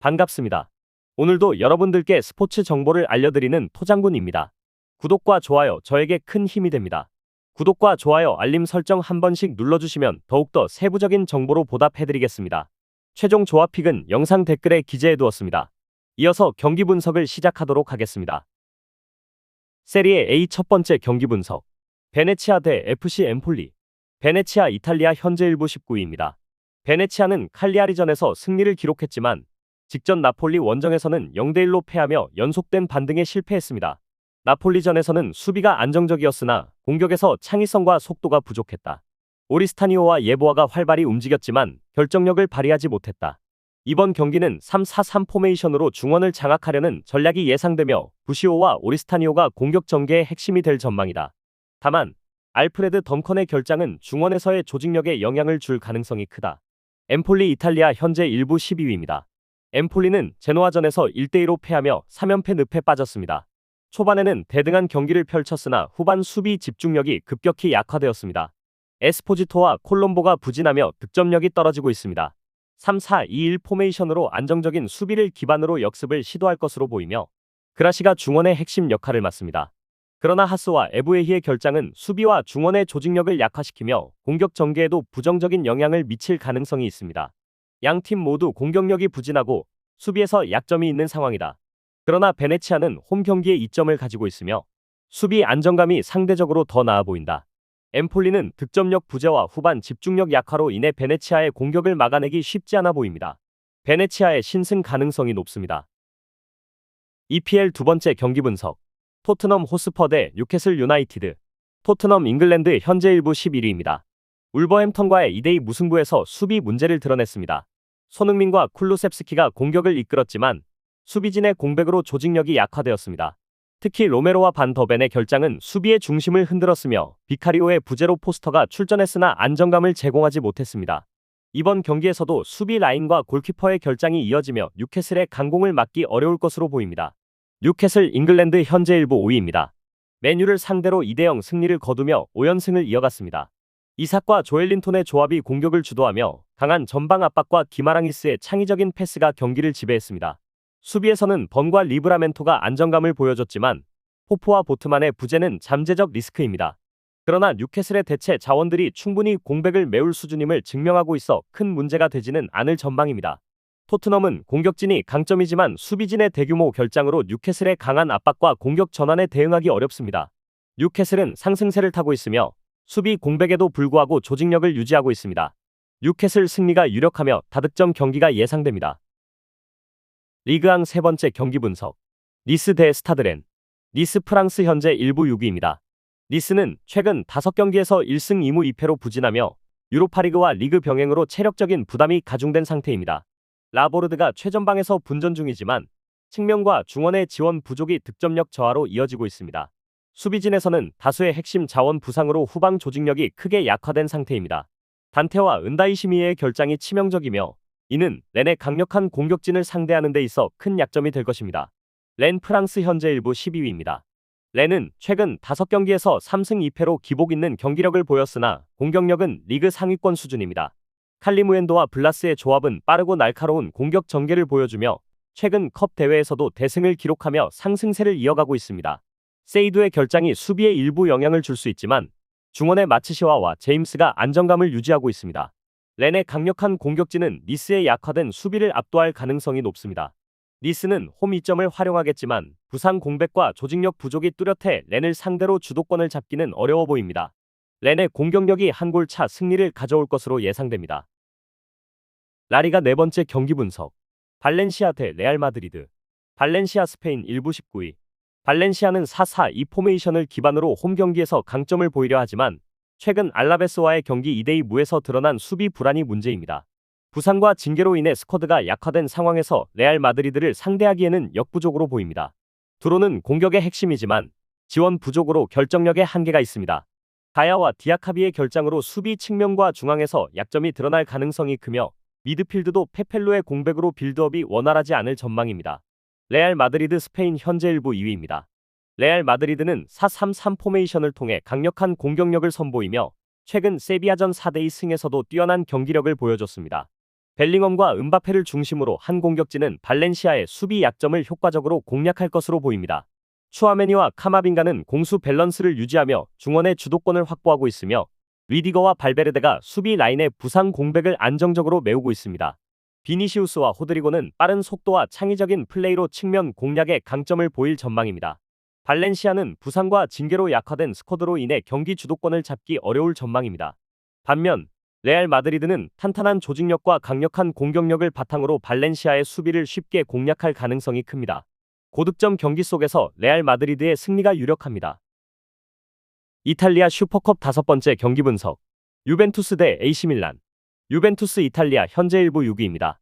반갑습니다. 오늘도 여러분들께 스포츠 정보를 알려드리는 토장군입니다. 구독과 좋아요 저에게 큰 힘이 됩니다. 구독과 좋아요 알림 설정 한 번씩 눌러주시면 더욱더 세부적인 정보로 보답해드리겠습니다. 최종 조합픽은 영상 댓글에 기재해두었습니다. 이어서 경기 분석을 시작하도록 하겠습니다. 세리에 A 첫 번째 경기 분석. 베네치아 대 FC 엠폴리. 베네치아 이탈리아 현재 일부 19위입니다. 베네치아는 칼리아리전에서 승리를 기록했지만 직전 나폴리 원정에서는 0대1로 패하며 연속된 반등에 실패했습니다. 나폴리전에서는 수비가 안정적이었으나 공격에서 창의성과 속도가 부족했다. 오리스타니오와 예보아가 활발히 움직였지만 결정력을 발휘하지 못했다. 이번 경기는 3-4-3 포메이션으로 중원을 장악하려는 전략이 예상되며 부시오와 오리스타니오가 공격 전개의 핵심이 될 전망이다. 다만 알프레드 덩컨의 결장은 중원에서의 조직력에 영향을 줄 가능성이 크다. 엠폴리 이탈리아 현재 일부 12위입니다. 엠폴리는 제노아전에서 1대2로 패하며 3연패 늪에 빠졌습니다. 초반에는 대등한 경기를 펼쳤으나 후반 수비 집중력이 급격히 약화되었습니다. 에스포지토와 콜롬보가 부진하며 득점력이 떨어지고 있습니다. 3-4-2-1 포메이션으로 안정적인 수비를 기반으로 역습을 시도할 것으로 보이며 그라시가 중원의 핵심 역할을 맡습니다. 그러나 하스와 에브에히의 결장은 수비와 중원의 조직력을 약화시키며 공격 전개에도 부정적인 영향을 미칠 가능성이 있습니다. 양팀 모두 공격력이 부진하고 수비에서 약점이 있는 상황이다. 그러나 베네치아는 홈 경기에 이점을 가지고 있으며 수비 안정감이 상대적으로 더 나아 보인다. 엠폴리는 득점력 부재와 후반 집중력 약화로 인해 베네치아의 공격을 막아내기 쉽지 않아 보입니다. 베네치아의 신승 가능성이 높습니다. EPL 두 번째 경기 분석. 토트넘 호스퍼 대 뉴캐슬 유나이티드. 토트넘 잉글랜드 현재 일부 11위입니다. 울버햄턴과의 2대2 무승부에서 수비 문제를 드러냈습니다. 손흥민과 쿨루셉스키가 공격을 이끌었지만 수비진의 공백으로 조직력이 약화되었습니다. 특히 로메로와 반 더벤의 결장은 수비의 중심을 흔들었으며 비카리오의 부재로 포스터가 출전했으나 안정감을 제공하지 못했습니다. 이번 경기에서도 수비 라인과 골키퍼의 결장이 이어지며 뉴캐슬의 강공을 막기 어려울 것으로 보입니다. 뉴캐슬 잉글랜드 현재 일부 5위입니다. 맨유를 상대로 2대0 승리를 거두며 5연승을 이어갔습니다. 이삭과 조엘린톤의 조합이 공격을 주도하며 강한 전방 압박과 기마랑이스의 창의적인 패스가 경기를 지배했습니다. 수비에서는 번과 리브라멘토가 안정감을 보여줬지만 포프와 보트만의 부재는 잠재적 리스크입니다. 그러나 뉴캐슬의 대체 자원들이 충분히 공백을 메울 수준임을 증명하고 있어 큰 문제가 되지는 않을 전망입니다. 토트넘은 공격진이 강점이지만 수비진의 대규모 결장으로 뉴캐슬의 강한 압박과 공격 전환에 대응하기 어렵습니다. 뉴캐슬은 상승세를 타고 있으며 수비 공백에도 불구하고 조직력을 유지하고 있습니다. 뉴캐슬 승리가 유력하며 다득점 경기가 예상됩니다. 리그앙 세 번째 경기 분석. 니스 대 스타드렌. 니스 프랑스 현재 일부 6위입니다. 니스는 최근 5경기에서 1승 2무 2패로 부진하며 유로파리그와 리그 병행으로 체력적인 부담이 가중된 상태입니다. 라보르드가 최전방에서 분전 중이지만 측면과 중원의 지원 부족이 득점력 저하로 이어지고 있습니다. 수비진에서는 다수의 핵심 자원 부상으로 후방 조직력이 크게 약화된 상태입니다. 단테와 은다이시미의 결장이 치명적이며 이는 렌의 강력한 공격진을 상대하는 데 있어 큰 약점이 될 것입니다. 렌 프랑스 현재 일부 12위입니다. 렌은 최근 5경기에서 3승 2패로 기복 있는 경기력을 보였으나 공격력은 리그 상위권 수준입니다. 칼리무엔도와 블라스의 조합은 빠르고 날카로운 공격 전개를 보여주며 최근 컵 대회에서도 대승을 기록하며 상승세를 이어가고 있습니다. 세이두의 결장이 수비에 일부 영향을 줄 수 있지만 중원의 마츠시와와 제임스가 안정감을 유지하고 있습니다. 렌의 강력한 공격진은 니스의 약화된 수비를 압도할 가능성이 높습니다. 니스는 홈 이점을 활용하겠지만 부상 공백과 조직력 부족이 뚜렷해 렌을 상대로 주도권을 잡기는 어려워 보입니다. 렌의 공격력이 한 골 차 승리를 가져올 것으로 예상됩니다. 라리가 네 번째 경기 분석. 발렌시아 대 레알 마드리드. 발렌시아 스페인 일부 19위. 발렌시아는 4-4-2 포메이션을 기반으로 홈 경기에서 강점을 보이려 하지만 최근 알라베스와의 경기 2대2 무에서 드러난 수비 불안이 문제입니다. 부상과 징계로 인해 스쿼드가 약화된 상황에서 레알 마드리드를 상대하기에는 역부족으로 보입니다. 드로는 공격의 핵심이지만 지원 부족으로 결정력에 한계가 있습니다. 가야와 디아카비의 결장으로 수비 측면과 중앙에서 약점이 드러날 가능성이 크며 미드필드도 페펠로의 공백으로 빌드업이 원활하지 않을 전망입니다. 레알 마드리드 스페인 현재 일부 2위입니다. 레알 마드리드는 4-3-3 포메이션을 통해 강력한 공격력을 선보이며 최근 세비야전 4대2 승에서도 뛰어난 경기력을 보여줬습니다. 벨링엄과 은바페를 중심으로 한 공격진은 발렌시아의 수비 약점을 효과적으로 공략할 것으로 보입니다. 추아메니와 카마빙가는 공수 밸런스를 유지하며 중원의 주도권을 확보하고 있으며 리디거와 발베르데가 수비 라인의 부상 공백을 안정적으로 메우고 있습니다. 비니시우스와 호드리고는 빠른 속도와 창의적인 플레이로 측면 공략에 강점을 보일 전망입니다. 발렌시아는 부상과 징계로 약화된 스쿼드로 인해 경기 주도권을 잡기 어려울 전망입니다. 반면 레알 마드리드는 탄탄한 조직력과 강력한 공격력을 바탕으로 발렌시아의 수비를 쉽게 공략할 가능성이 큽니다. 고득점 경기 속에서 레알 마드리드의 승리가 유력합니다. 이탈리아 슈퍼컵 5번째 경기 분석. 유벤투스 대 AC 밀란. 유벤투스 이탈리아 현재 1부 6위입니다.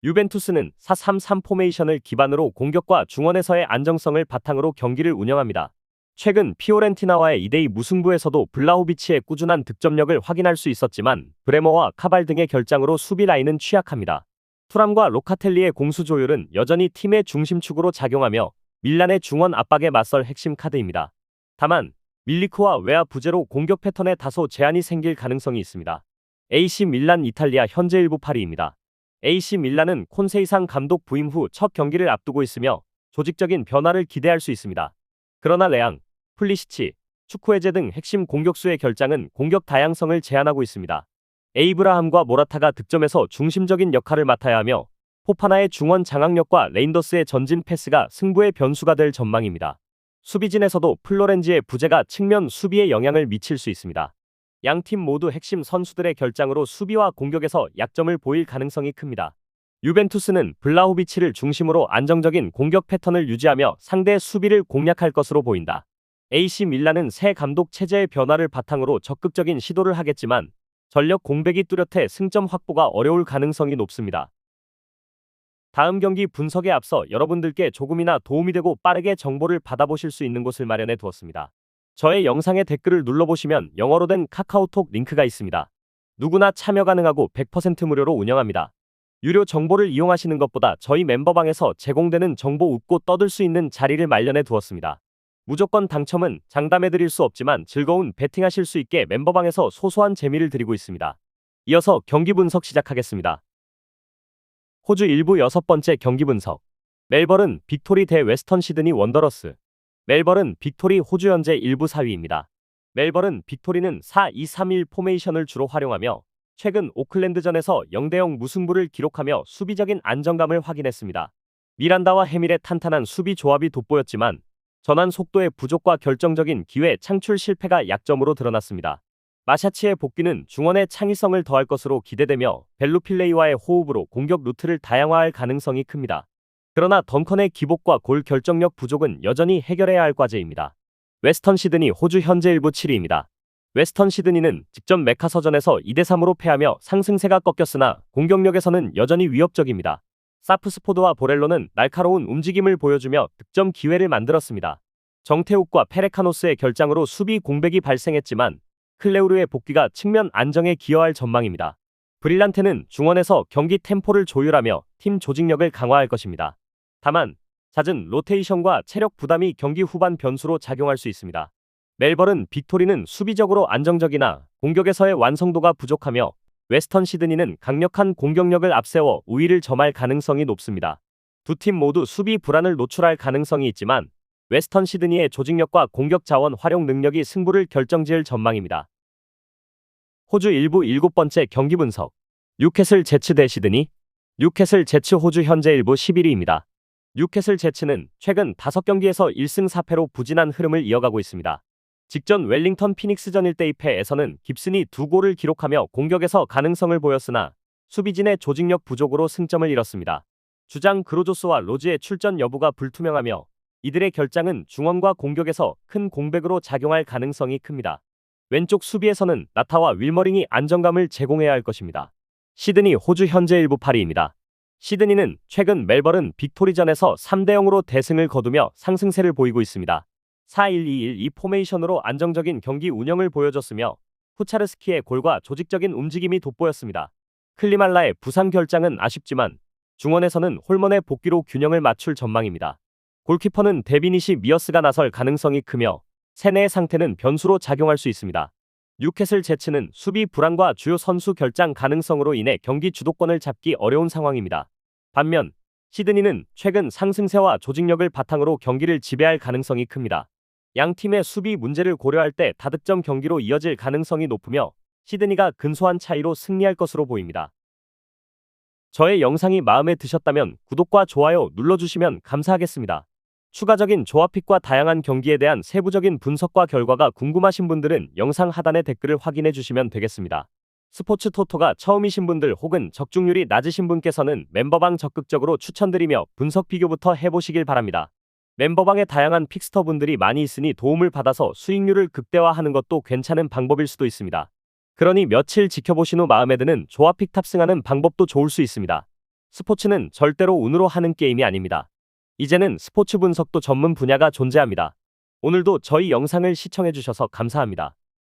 유벤투스는 4-3-3 포메이션을 기반으로 공격과 중원에서의 안정성을 바탕으로 경기를 운영합니다. 최근 피오렌티나와의 2대2 무승부에서도 블라호비치의 꾸준한 득점력을 확인할 수 있었지만 브레머와 카발 등의 결장으로 수비 라인은 취약합니다. 투람과 로카텔리의 공수 조율은 여전히 팀의 중심축으로 작용하며 밀란의 중원 압박에 맞설 핵심 카드입니다. 다만 밀리크와 웨아 부재로 공격 패턴에 다소 제한이 생길 가능성이 있습니다. AC 밀란 이탈리아 현재 1부 8위입니다. AC 밀란은 콘세이상 감독 부임 후 첫 경기를 앞두고 있으며 조직적인 변화를 기대할 수 있습니다. 그러나 레앙, 플리시치, 추쿠에제 등 핵심 공격수의 결장은 공격 다양성을 제한하고 있습니다. 에이브라함과 모라타가 득점에서 중심적인 역할을 맡아야 하며 포파나의 중원 장악력과 레인더스의 전진 패스가 승부의 변수가 될 전망입니다. 수비진에서도 플로렌지의 부재가 측면 수비에 영향을 미칠 수 있습니다. 양팀 모두 핵심 선수들의 결장으로 수비와 공격에서 약점을 보일 가능성이 큽니다. 유벤투스는 블라호비치를 중심으로 안정적인 공격 패턴을 유지하며 상대 수비를 공략할 것으로 보인다. AC 밀란은 새 감독 체제의 변화를 바탕으로 적극적인 시도를 하겠지만 전력 공백이 뚜렷해 승점 확보가 어려울 가능성이 높습니다. 다음 경기 분석에 앞서 여러분들께 조금이나 도움이 되고 빠르게 정보를 받아보실 수 있는 곳을 마련해 두었습니다. 저의 영상에 댓글을 눌러보시면 영어로 된 카카오톡 링크가 있습니다. 누구나 참여 가능하고 100% 무료로 운영합니다. 유료 정보를 이용하시는 것보다 저희 멤버방에서 제공되는 정보 웃고 떠들 수 있는 자리를 마련해 두었습니다. 무조건 당첨은 장담해드릴 수 없지만 즐거운 배팅하실 수 있게 멤버방에서 소소한 재미를 드리고 있습니다. 이어서 경기 분석 시작하겠습니다. 호주 1부 6번째 경기 분석. 멜버른 빅토리 대 웨스턴 시드니 원더러스. 멜버른 빅토리 호주 현재 1부 4위입니다. 멜버른 빅토리는 4-2-3-1 포메이션을 주로 활용하며 최근 오클랜드전에서 0대0 무승부를 기록하며 수비적인 안정감을 확인했습니다. 미란다와 해밀의 탄탄한 수비 조합이 돋보였지만 전환 속도의 부족과 결정적인 기회 창출 실패가 약점으로 드러났습니다. 마샤치의 복귀는 중원의 창의성을 더할 것으로 기대되며 벨루필레이와의 호흡으로 공격 루트를 다양화할 가능성이 큽니다. 그러나 덩컨의 기복과 골 결정력 부족은 여전히 해결해야 할 과제입니다. 웨스턴 시드니 호주 현재 1부 7위입니다. 웨스턴 시드니는 직전 메카서전에서 2대3으로 패하며 상승세가 꺾였으나 공격력에서는 여전히 위협적입니다. 사프스포드와 보렐로는 날카로운 움직임을 보여주며 득점 기회를 만들었습니다. 정태욱과 페레카노스의 결장으로 수비 공백이 발생했지만 클레우르의 복귀가 측면 안정에 기여할 전망입니다. 브릴란테는 중원에서 경기 템포를 조율하며 팀 조직력을 강화할 것입니다. 다만 잦은 로테이션과 체력 부담이 경기 후반 변수로 작용할 수 있습니다. 멜버른 빅토리는 수비적으로 안정적이나 공격에서의 완성도가 부족하며 웨스턴 시드니는 강력한 공격력을 앞세워 우위를 점할 가능성이 높습니다. 두 팀 모두 수비 불안을 노출할 가능성이 있지만 웨스턴 시드니의 조직력과 공격 자원 활용 능력이 승부를 결정지을 전망입니다. 호주 1부 7번째 경기 분석. 뉴캐슬 제츠 대 시드니. 뉴캐슬 제츠 호주 현재 1부 11위입니다. 뉴캐슬 제츠는 최근 5경기에서 1승 4패로 부진한 흐름을 이어가고 있습니다. 직전 웰링턴 피닉스전 1대2패에서는 깁슨이 2골을 기록하며 공격에서 가능성을 보였으나 수비진의 조직력 부족으로 승점을 잃었습니다. 주장 그로조스와 로즈의 출전 여부가 불투명하며 이들의 결장은 중원과 공격에서 큰 공백으로 작용할 가능성이 큽니다. 왼쪽 수비에서는 나타와 윌머링이 안정감을 제공해야 할 것입니다. 시드니 호주 현재 1부 8위입니다. 시드니는 최근 멜버른 빅토리전에서 3대0으로 대승을 거두며 상승세를 보이고 있습니다. 4-1-2-1-2 포메이션으로 안정적인 경기 운영을 보여줬으며 후차르스키의 골과 조직적인 움직임이 돋보였습니다. 클리말라의 부상 결장은 아쉽지만 중원에서는 홀먼의 복귀로 균형을 맞출 전망입니다. 골키퍼는 데비니시 미어스가 나설 가능성이 크며 세네의 상태는 변수로 작용할 수 있습니다. 뉴캐슬 제츠는 수비 불안과 주요 선수 결장 가능성으로 인해 경기 주도권을 잡기 어려운 상황입니다. 반면 시드니는 최근 상승세와 조직력을 바탕으로 경기를 지배할 가능성이 큽니다. 양 팀의 수비 문제를 고려할 때 다득점 경기로 이어질 가능성이 높으며 시드니가 근소한 차이로 승리할 것으로 보입니다. 저의 영상이 마음에 드셨다면 구독과 좋아요 눌러주시면 감사하겠습니다. 추가적인 조합픽과 다양한 경기에 대한 세부적인 분석과 결과가 궁금하신 분들은 영상 하단의 댓글을 확인해 주시면 되겠습니다. 스포츠 토토가 처음이신 분들 혹은 적중률이 낮으신 분께서는 멤버방 적극적으로 추천드리며 분석 비교부터 해보시길 바랍니다. 멤버방에 다양한 픽스터 분들이 많이 있으니 도움을 받아서 수익률을 극대화하는 것도 괜찮은 방법일 수도 있습니다. 그러니 며칠 지켜보신 후 마음에 드는 조합픽 탑승하는 방법도 좋을 수 있습니다. 스포츠는 절대로 운으로 하는 게임이 아닙니다. 이제는 스포츠 분석도 전문 분야가 존재합니다. 오늘도 저희 영상을 시청해주셔서 감사합니다.